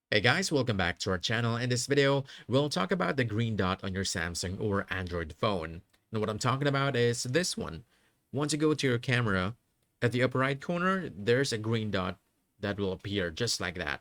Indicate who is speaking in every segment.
Speaker 1: Hey guys, welcome back to our channel. In this video, we'll talk about the green dot on your Samsung or Android phone. And what I'm talking about is this one. Once you go to your camera, at the upper right corner, there's a green dot that will appear just like that.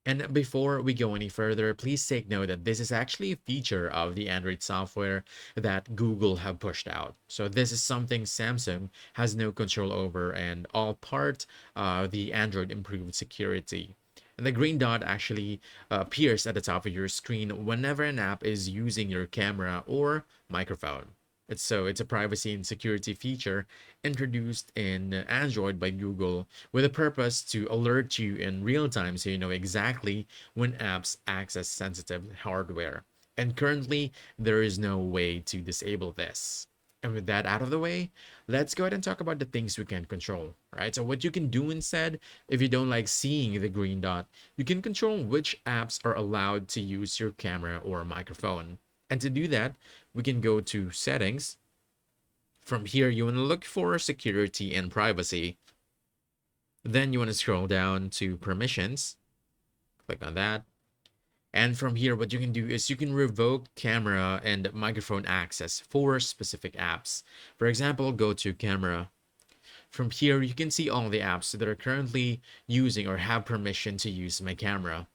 Speaker 1: And before we go any further, please take note that this is actually a feature of the Android software that Google have pushed out. So this is something Samsung has no control over and all part of the Android improved security. And the green dot actually appears at the top of your screen whenever an app is using your camera or microphone. It's a privacy and security feature introduced in Android by Google with a purpose to alert you in real time so you know exactly when apps access sensitive hardware. And currently, there is no way to disable this. And with that out of the way, let's go ahead and talk about the things we can control, right? So what you can do instead, if you don't like seeing the green dot, you can control which apps are allowed to use your camera or microphone. And to do that, we can go to settings. From here, you want to look for security and privacy. Then you want to scroll down to permissions, click on that. And from here, what you can do is you can revoke camera and microphone access for specific apps. For example, go to camera. From here, you can see all the apps that are currently using or have permission to use my camera.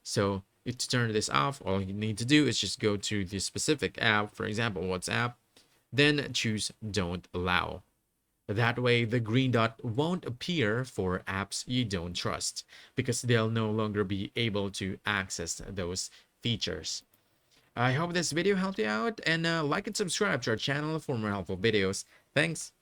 Speaker 1: So to turn this off, all you need to do is just go to the specific app, for example, WhatsApp, then choose don't allow. That way, the green dot won't appear for apps you don't trust because they'll no longer be able to access those features. I hope this video helped you out and like and subscribe to our channel for more helpful videos. Thanks.